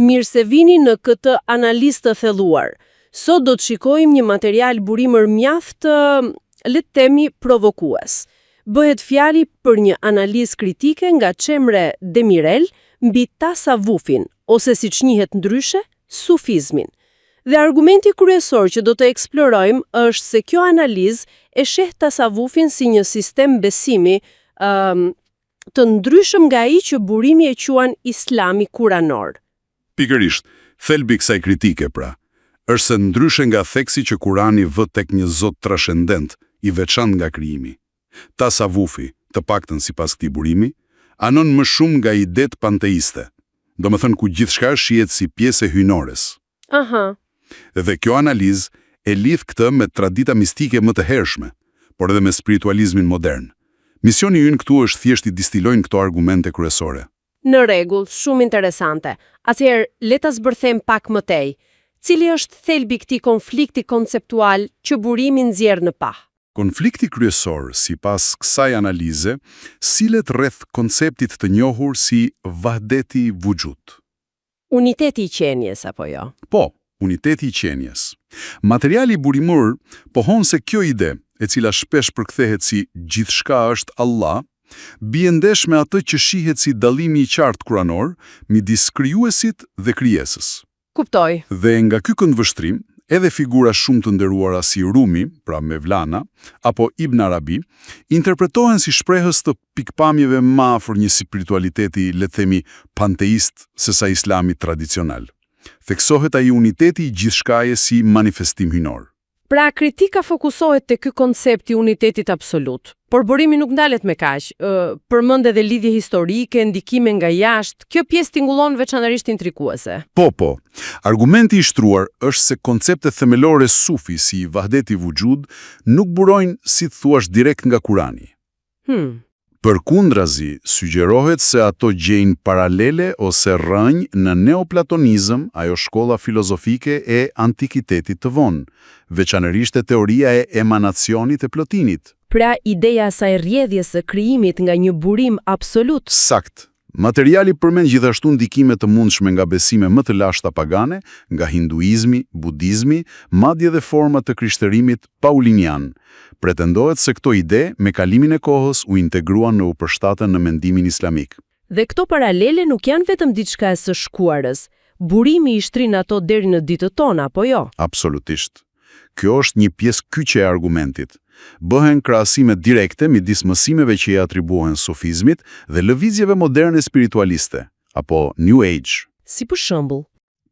Mirë se vini në këtë analizë të thelluar. Sot do të shikojmë një material burimër mjaft, le të themi, provokues. Bëhet fjali për një analizë kritike nga Cemre Demirel mbi tasavvufin, ose siç njihet ndryshe, sufizmin. Dhe argumenti kryesor që do të eksplorojmë është se kjo analizë e sheh tasavvufin si një sistem besimi të ndryshëm nga ai që burimi e quan Islami kuranor. Pikërisht, thelbi i kësaj kritike pra, është se ndryshe nga theksi që Kurani vë tek një Zot trascendent, i veçantë nga krijimi. Tasavvufi, të paktën sipas këtij burimi, anon më shumë nga idetë panteiste, domethënë ku gjithçka shihet si pjesë e hyjnores. Aha. Dhe kjo analizë e lidh këtë me tradita mistike më të hershme, por edhe me spiritualizmin modern. Misioni ynë këtu është thjesht i distilojnë këto argumente kryesore. Në rregull, shumë interesante. Atëherë, le ta zbërthem pak më tej. Cili është thelbi i këtij konflikti konceptual që burimi nxjerr në pa? Konflikti kryesor, sipas kësaj analize, sillet rreth konceptit të njohur si vahdeti vujud. Uniteti i qenjes apo jo? Po, uniteti i qenjes. Materiali burimor pohon se kjo ide, e cila shpesh përkthehet si gjithçka është Allah, bie ndesh me atë që shihet si dallimi i qartë kuranor midis krijuesit dhe krijesës. Kuptoj. Dhe nga ky këndvështrim, edhe figura shumë të nderuara si Rumi, pra Mevlana, apo Ibn Arabi, interpretohen si shprehës të pikpamjeve më afër një spiritualiteti, le të themi, panteist sesa Islami tradicional. Theksohet ai uniteti i gjithçkaje si manifestim hyjnor. Pra kritika fokusohet te ky koncept i unitetit absolut. Por burimi nuk ndalet me kaq. Përmend edhe lidhje historike, ndikime nga jashtë. Kjo pjesë tingëllon veçanërisht intriguese. Po. Argumenti i shtruar është se konceptet themelore sufi si vahdeti vujud nuk burojnë si thuash direkt nga Kurani. Përkundrazi, sugjerohet se ato gjejnë paralele ose rrënjë në neoplatonizëm, ajo shkolla filozofike e antikitetit të vonë, veçanërisht e teoria e emanacionit e Plotinit. Pra ideja e saj rrjedhjes së krijimit nga një burim absolut. Sakt. Materiali përmend gjithashtu ndikime të mundshme nga besime më të lashta pagane, nga hinduizmi, budizmi, madje dhe forma të krishtërimit paulinian. Pretendohet se këto ide, me kalimin e kohës, u integruan në u përshtatën në mendimin islamik. Dhe këto paralele nuk janë vetëm diçka e së shkuarës. Burimi i shtrin ato deri në ditët tona, apo jo? Absolutisht. Kjo është një pjesë kyçe e argumentit. Bëhen krahasime direkte midis mësimeve që i atribuohen sufizmit dhe lëvizjeve moderne spiritualiste, apo New Age. Si për shembull,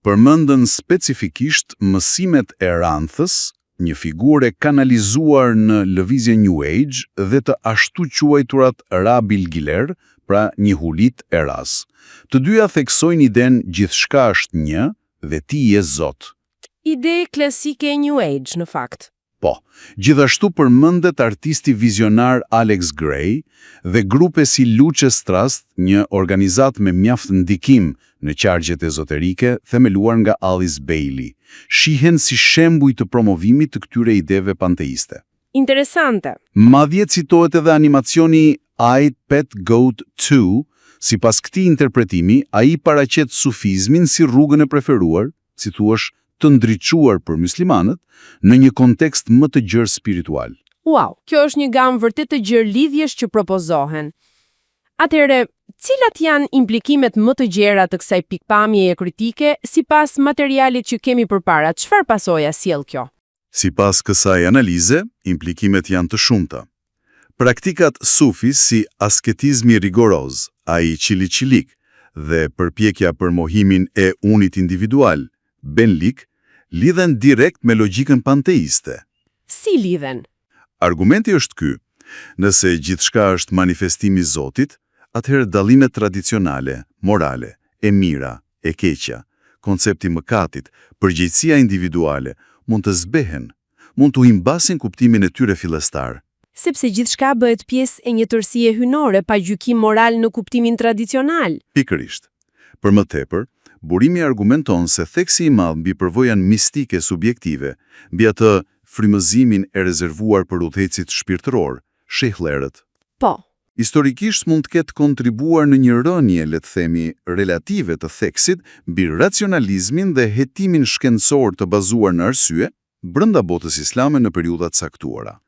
përmendën specifikisht mësimet e Ranthës, një figure kanalizuar në lëvizje New Age dhe të ashtu quajturat Rabil Giler, pra një hulit e ras. Të dyja theksojnë iden gjithçka është një dhe ti je Zot. Ide klasike e New Age në fakt. Po, gjithashtu përmendet artisti vizionar Alex Gray dhe grupe si Luce Strast, një organizat me mjaft ndikim në qargjet ezoterike themeluar nga Alice Bailey, shihen si shembuj të promovimit të këtyre ideve panteiste. Interesante. Madje citohet edhe animacioni I, Pet Goat 2, sipas këtij interpretimi, ai paraqet sufizmin si rrugën e preferuar, si thuash, të ndriçuar për muslimanët në një kontekst më të gjerë spiritual. Wow, kjo është një gamë vërtet të gjerë lidhjesh që propozohen. Atëherë, cilat janë implikimet më të gjera të kësaj pikpamjeje kritike sipas materialit që kemi përpara? Çfarë pasoja sjell kjo? Sipas kësaj analize, implikimet janë të shumta. Praktikat sufi si asketizmi rigoroz, ai çiliçilik, dhe përpjekja për mohimin e unit individual, benlik, lidhen direkt me logjikën panteiste. Si lidhen? Argumenti është ky. Nëse gjithçka është manifestimi i Zotit, atëherë dallimet tradicionale, morale, e mira, e keqja, koncepti i mëkatit, përgjegjësia individuale mund të zbehen, mund të humbasin kuptimin e tyre fillestar. Sepse gjithçka bëhet pjesë e një tërësie hyjnore pa gjykim moral në kuptimin tradicional. Pikërisht. Për më tepër, burimi argumenton se theksi i madh mbi përvojën mistike subjektive, mbi atë frymëzimin e rezervuar për udhëhecit shpirtëror, sheh lërët. Po. Historikisht mund të ketë kontribuar në një rënje, le të themi, relative të theksit mbi racionalizmin dhe hetimin shkencor të bazuar në arsye brenda botës islame në periudhat caktuara.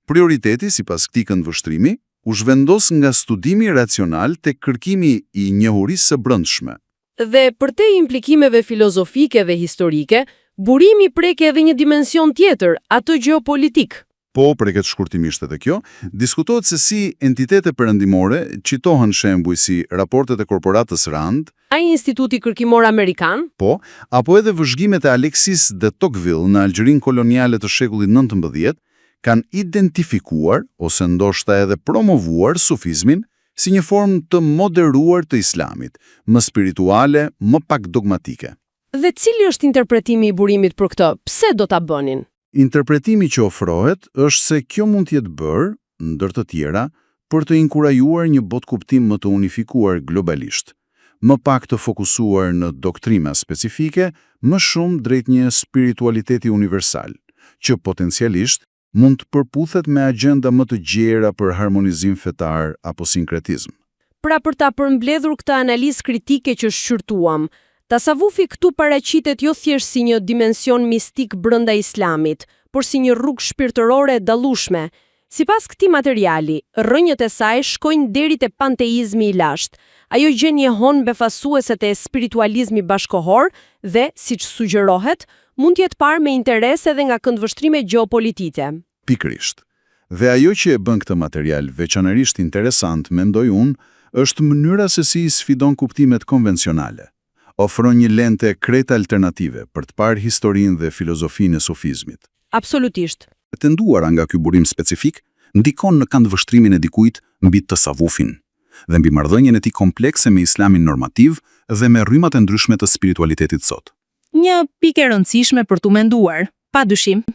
Prioriteti, sipas këtij këndvështrimi, u zhvendos nga studimi racional tek kërkimi i njohurisë së brendshme. Dhe përtej implikimeve filozofike dhe historike, burimi prek edhe një dimension tjetër, atë gjeopolitik. Po, preket shkurtimisht edhe kjo, diskutohet se si entitete perëndimore citohen shembuj si raportet e korporatës Rand, Ai Instituti Kërkimor Amerikan, po, apo edhe vëzhgimet e Alexis de Tocqueville në Algjerinë koloniale të shekullit 19, kanë identifikuar ose ndoshta edhe promovuar sufizmin si një formë të moderuar të islamit, më spirituale, më pak dogmatike. Dhe cili është interpretimi i burimit për këtë? Pse do ta bënin? Interpretimi që ofrohet është se kjo mund të jetë bërë, ndër të tjera, për të inkurajuar një botkuptim më të unifikuar globalisht, më pak të fokusuar në doktrina specifike, më shumë drejt një spiritualiteti universal, që potencialisht mund të përputhet me agenda më të gjera për harmonizim fetar apo sinkretizm. Pra për ta përmbledhur këtë analizë kritike që shqyrtuam, tasawufi këtu paraqitet jo thjesht si një dimension mistik brenda islamit, por si një rrugë shpirtërore e dallueshme. Sipas këtij materiali, rrënjët e saj shkojnë deri te panteizmi i lashtë, ajo gjë njehon befasueset e spiritualizmi bashkohor dhe, siç sugjerohet, mund të jetë parë me interes edhe nga këndvështrime gjeopolitike. Pikërisht. Dhe ajo që e bën këtë material veçanërisht interesant, mendoj unë, është mënyra se si sfidon kuptimet konvencionale. Ofron një lente krejt alternative për të parë historinë dhe filozofinë e sufizmit. Absolutisht. Tenduara nga ky burim specifik ndikon në këndvështrimin e dikujt mbi tasawufin dhe mbi marrëdhënien e tij komplekse me islamin normativ dhe me rrymat e ndryshme të spiritualitetit sot. Një pikë e rëndësishme për tu menduar, padyshim,